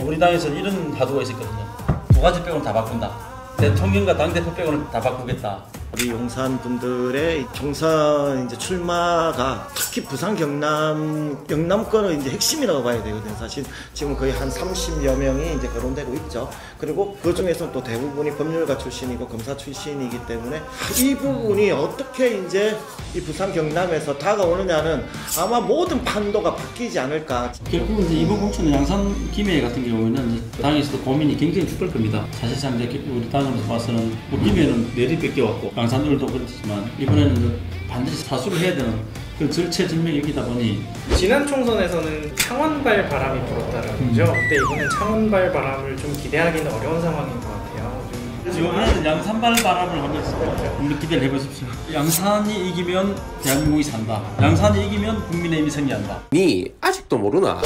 우리 당에서는 이런 화두가 있었거든요. 두 가지 빼고는 다 바꾼다. 대통령과 당대표 빼고는 다 바꾸겠다. 우리 용산 분들의 총선 이제 출마가 특히 부산, 경남, 영남권은 이제 핵심이라고 봐야 되거든요. 사실 지금 거의 한 30여 명이 이제 거론되고 있죠. 그리고 그 중에서 또 대부분이 법률가 출신이고 검사 출신이기 때문에 이 부분이 어떻게 이제 이 부산, 경남에서 다가오느냐는 아마 모든 판도가 바뀌지 않을까. 결국은 이제 이번 공천은 양산 김해 같은 경우에는 당에서도 고민이 굉장히 컸을 겁니다. 사실상 이제 우리 당으로서 봐서는 김해는 내리 왔고 양산들도 그렇지만 이번에는 반드시 사수를 해야 되는 그 절체절명이기다 보니 지난 총선에서는 창원발 바람이 불었다라는 거죠. 근데 이번엔 창원발 바람을 좀 기대하기는 어려운 상황인 것 같아요. 이번에는 양산발 바람을 하면서 우리 기대를 해보십시오. 양산이 이기면 대한민국이 산다. 양산이 이기면 국민의힘이 승리한다. 니 아직도 모르나?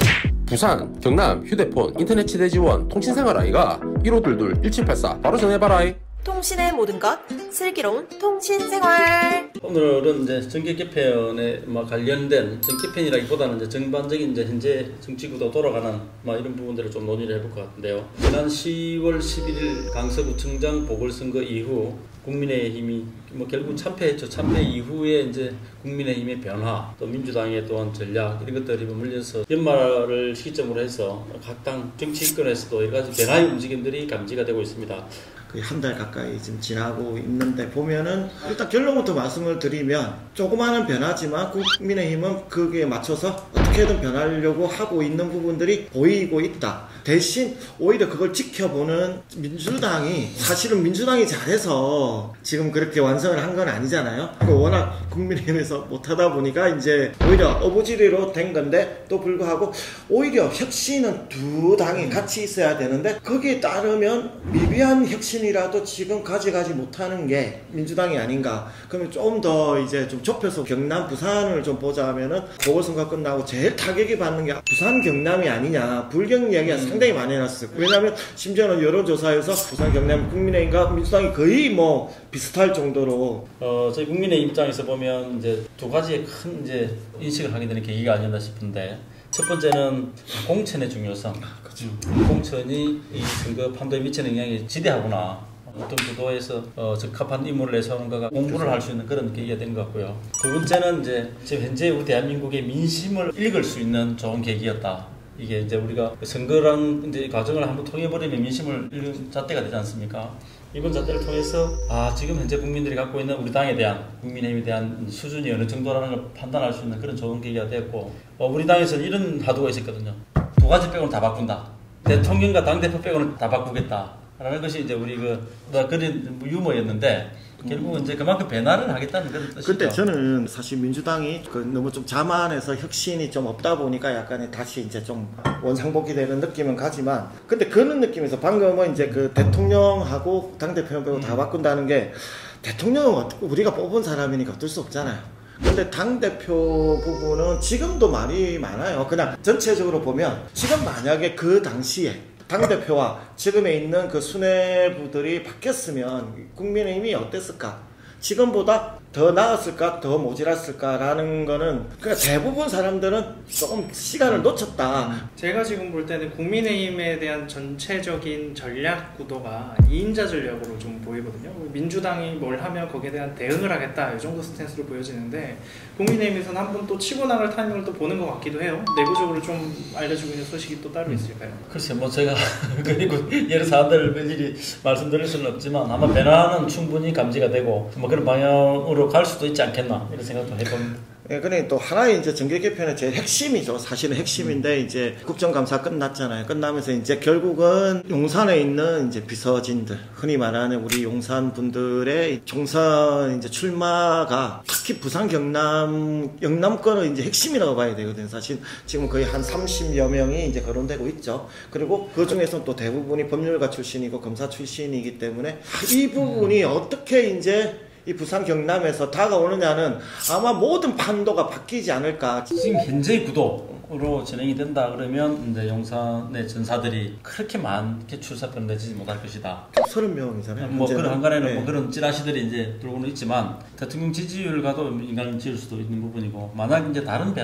부산, 경남, 휴대폰, 인터넷 치대 지원, 통신생활 아이가 1522-1784 바로 전해봐라. 통신의 모든 것 슬기로운 통신생활. 오늘은 이제 정계 개편에 관련된 개편이라기보다는 이제 전반적인 이제 현재 정치구도 돌아가는 이런 부분들을 좀 논의를 해볼 것 같은데요. 지난 10월 11일 강서구청장 보궐선거 이후 국민의힘이 결국 참패했죠. 참패 이후에 이제 국민의힘의 변화, 또 민주당의 또한 전략 이런 것들이 물려서 연말을 시점으로 해서 각 당 정치권에서도 여러 가지 변화의 움직임들이 감지가 되고 있습니다. 거의 한 달 가까이 지금 지나고 있는데 보면은 일단 결론부터 말씀을 드리면 조그마한 변화지만 국민의힘은 거기에 맞춰서 어떻게든 변하려고 하고 있는 부분들이 보이고 있다. 대신 오히려 그걸 지켜보는 민주당이 사실은 민주당이 잘해서 지금 그렇게 완성을 한 건 아니잖아요. 워낙 국민의힘에서 못하다 보니까 이제 오히려 어부지리로 된 건데 또 불구하고 오히려 혁신은 두 당이 같이 있어야 되는데 거기에 따르면 미비한 혁신이라도 지금 가져가지 못하는 게 민주당이 아닌가. 그러면 좀 더 이제 좀 좁혀서 경남, 부산을 좀 보자면은 보궐선거 끝나고 제일 타격이 받는 게 부산, 경남이 아니냐. 불경 이야기가 상당히 많이 해놨어요. 왜냐하면 심지어는 여론조사에서 부산, 경남, 국민의힘과 민주당이 거의 비슷할 정도로 저희 국민의 입장에서 보면 이제 두 가지의 큰 이제 인식을 하게 되는 계기가 아니었나 싶은데, 첫 번째는 공천의 중요성. 그렇죠. 공천이 이 선거 판도에 미치는 영향이 지대하구나. 어떤 구도에서 적합한 인물을 내세우는 거가 공부를 할 수 있는 그런 계기가 된 것 같고요. 두 번째는 이제 지금 현재 우리 대한민국의 민심을 읽을 수 있는 좋은 계기였다. 이게 이제 우리가 선거랑 이제 과정을 한번 통해버리면 민심을 읽는 잣대가 되지 않습니까? 이번 잣대를 통해서 지금 현재 국민들이 갖고 있는 우리 당에 대한, 국민의힘에 대한 수준이 어느 정도라는 걸 판단할 수 있는 그런 좋은 계기가 되었고, 우리 당에서는 이런 화두가 있었거든요. 두 가지 빼고는 다 바꾼다. 대통령과 당대표 빼고는 다 바꾸겠다. 라는 것이 이제 우리 그런 유머였는데, 결국은 이제 그만큼 변화를 하겠다는 그런 뜻이죠. 근데 저는 사실 민주당이 너무 좀 자만해서 혁신이 좀 없다 보니까 약간 다시 이제 좀 원상복귀 되는 느낌은 가지만, 근데 그런 느낌에서 방금은 이제 그 대통령하고 당대표 빼고 다 바꾼다는 게, 대통령은 우리가 뽑은 사람이니까 어쩔 수 없잖아요. 근데 당대표 부분은 지금도 말이 많아요. 그냥 전체적으로 보면 지금 만약에 그 당시에 당대표와 지금에 있는 그 수뇌부들이 바뀌었으면 국민의힘이 어땠을까? 지금보다 더 나았을까? 더 모자랐을까라는 거는 그러니까 대부분 사람들은 조금 시간을 놓쳤다. 제가 지금 볼 때는 국민의힘에 대한 전체적인 전략 구도가 2인자 전략으로 좀 보이거든요. 민주당이 뭘 하면 거기에 대한 대응을 하겠다, 이 정도 스탠스로 보여지는데, 국민의힘에서는 한번 또 치고 나갈 타이밍을 또 보는 것 같기도 해요. 내부적으로 좀 알려주고 있는 소식이 또 따로 있을까요? 글쎄 제가 그리고 여러 사람들 일일이 말씀드릴 수는 없지만 아마 변화는 충분히 감지가 되고 그런 방향으로 갈 수도 있지 않겠나, 이런 생각도 해봅니다. 예, 그러니까 또 하나의 이제 정계 개편의 제일 핵심이죠. 사실은 핵심인데 이제 국정감사 끝났잖아요. 끝나면서 이제 결국은 용산에 있는 이제 비서진들, 흔히 말하는 우리 용산 분들의 총선 이제 출마가 특히 부산, 경남, 영남권은 이제 핵심이라고 봐야 되거든요. 사실 지금 거의 한 30여 명이 이제 거론되고 있죠. 그리고 그 중에서 또 대부분이 법률가 출신이고 검사 출신이기 때문에 이 부분이 어떻게 이제 이 부산, 경남에서 다가오느냐는 아마 모든 판도가 바뀌지 않을까. 지금 현재의 구도로 진행이 된다 그러면 이제 용산의 전사들이 그렇게 많게 출사표를 내지 못할 것이다. 30명이잖아요. 그런 한간에는 네. 그런 찌라시들이 이제 들어오는 있지만, 대통령 지지율과도 인간을 지을 수도 있는 부분이고, 만약 이제 다른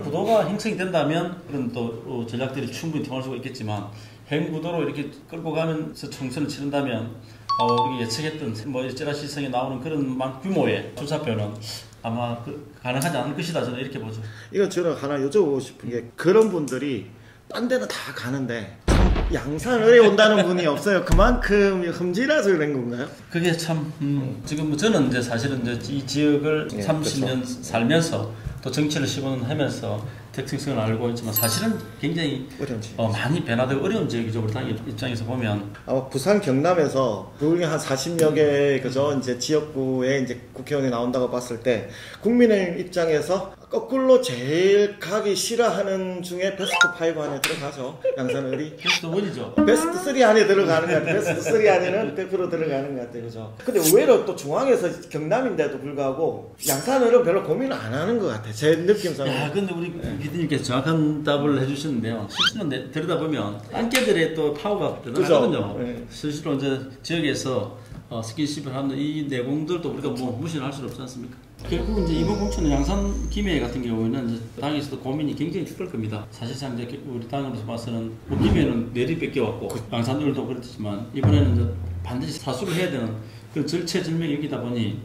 구도가 형성이 된다면 그런 또 전략들이 충분히 통할 수가 있겠지만, 횡구도로 이렇게 끌고 가면서 총선을 치른다면 우리가 예측했던 뭐 일제라시성에 나오는 그런 규모의 수사표는 아마 가능하지 않을 것이다 저는 이렇게 보죠. 이거 저는 하나 여쭤보고 싶은 게 그런 분들이 딴 데는 다 가는데 양산을에 온다는 분이 없어요. 그만큼 흠지라서 그런 건가요? 그게 참 지금 저는 이제 사실은 이제 이 지역을 30년 그렇죠. 살면서 또 정치를 15년 하면서 특성을 알고 있지만 사실은 굉장히 많이 변화되고 어려운 지역이죠. 우리 당 입장에서 보면 부산 경남에서 거기 한 40여 개 그죠 이제 지역구에 이제 국회의원이 나온다고 봤을 때 국민의힘 입장에서 거꾸로 제일 가기 싫어하는 중에 베스트 5 안에 들어가죠. 양산을이 베스트 1이죠. 베스트 3 안에 들어가는 것 같아요. 베스트 3 안에는 100% 들어가는 것 같아요. 그죠? 근데 의외로 또 중앙에서 경남인데도 불구하고 양산을은 별로 고민을 안 하는 것 같아요. 제 느낌상. 야, 근데 우리 PD님께서 정확한 답을 해주셨는데요. 실제로 들여다보면 안개들의 또 파워가 대단하거든요. 네. 실제로 이제 지역에서 스킨십을 하는 이 내공들도 우리가 뭐 무시를 할 수는 없지 않습니까? 결국 이제 이번 공천은 양산 김해 같은 경우에는 이제 당에서도 고민이 굉장히 클 겁니다. 사실상 이제 우리 당으로서 봐서는 김해는 내리 뺏겨왔고 양산을도 그렇지만 이번에는 이제 반드시 사수를 해야 되는 그 절체절명이기다 보니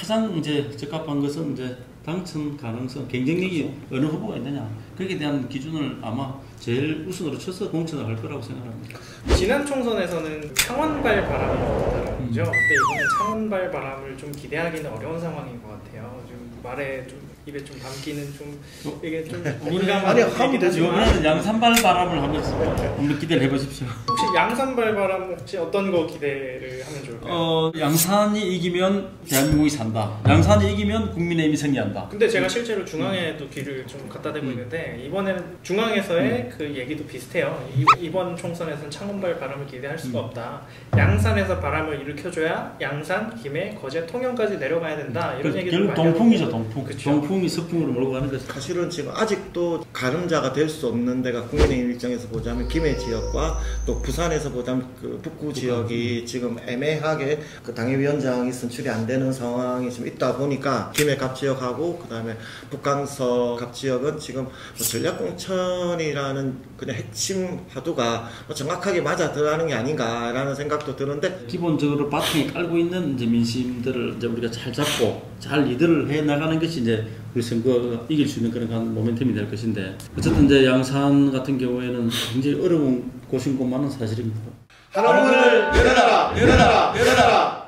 가장 이제 적합한 것은 이제 당선 가능성, 경쟁력이 어느 후보가 있느냐 거기에 대한 기준을 아마 제일 우선으로 쳐서 공천을 할 거라고 생각합니다. 지난 총선에서는 창원발 바람이 불었다는 거죠. 근데 이번엔 창원발 바람을 좀 기대하기는 어려운 상황인 것 같아요. 좀 말에 좀 입에 좀 담기는 좀 이게 좀 민감한 아니 하면 되죠. 이번에는 양산발 바람을 하고 있습니다. 한번 기대를 해보십시오. 혹시 양산발 바람 혹시 어떤 거 기대를 하면 좋을까요? 양산이 이기면 대한민국이 산다. 양산이 이기면 국민의힘이 승리한다. 근데 제가 실제로 중앙에도 귀를 좀 갖다 대고 있는데 이번에는 중앙에서의 그 얘기도 비슷해요. 이번 총선에서는 창원발 바람을 기대할 수가 없다. 양산에서 바람을 일으켜줘야 양산, 김해, 거제, 통영까지 내려가야 된다. 이런 얘기도 결국 많이 동풍이죠. 하고. 동풍. 그쵸. 동풍이 서풍으로 몰고 가는 거죠. 사실은 지금 아직도 가늠자가 될 수 없는 데가 국민의힘 입장에서 보자면 김해 지역과 또 부산에서 보자면 그 북구 지역이 지금 애매하게 그 당협위원장이 선출이 안 되는 상황이 좀 있다 보니까 김해 갑 지역하고 그 다음에 북강서 갑 지역은 지금 뭐 전략공천이라는 그냥 핵심 화두가 뭐 정확하게 맞아 들어가는 게 아닌가라는 생각도 드는데 기본적으로 바탕에 깔고 있는 이제 민심들을 이제 우리가 잘 잡고 잘 리드를 해 나가는 것이 이제 우리 선거가 이길 수 있는 그런 모멘텀이 될 것인데 어쨌든 이제 양산 같은 경우에는 굉장히 어려운 곳인 것만은 사실입니다. 하나문을 열어라 열어라 열어라.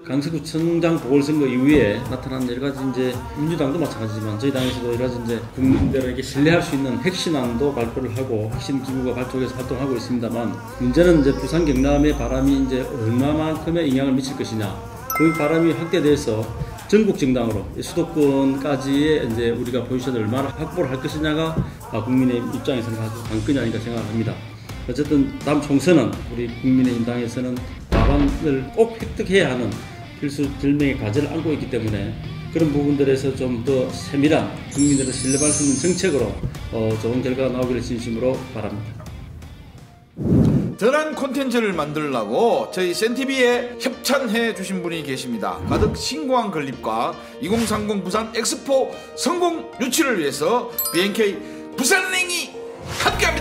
강서구청장 보궐선거 이후에 나타난 여러 가지 이제 민주당도 마찬가지지만 저희 당에서도 여러 가지 이제 국민들에게 신뢰할 수 있는 핵심안도 발표를 하고 핵심 기구가 발족해서 활동하고 있습니다만 문제는 이제 부산 경남의 바람이 이제 얼마만큼의 영향을 미칠 것이냐 그 바람이 확대돼서 전국 정당으로 수도권까지의 이제 우리가 포지션을 얼마나 확보를 할 것이냐가 국민의힘 입장에서는 아주 관건이 아닌가 생각합니다. 어쨌든 다음 총선은 우리 국민의힘 당에서는 과반을 꼭 획득해야 하는 필수 절명의 과제를 안고 있기 때문에 그런 부분들에서 좀 더 세밀한 국민들을 신뢰할 수 있는 정책으로 좋은 결과가 나오기를 진심으로 바랍니다. 더 나은 콘텐츠를 만들려고 저희 센TV에 협찬해 주신 분이 계십니다. 가득 신고한 건립과 2030 부산 엑스포 성공 유치를 위해서 BNK 부산행이 함께합니다.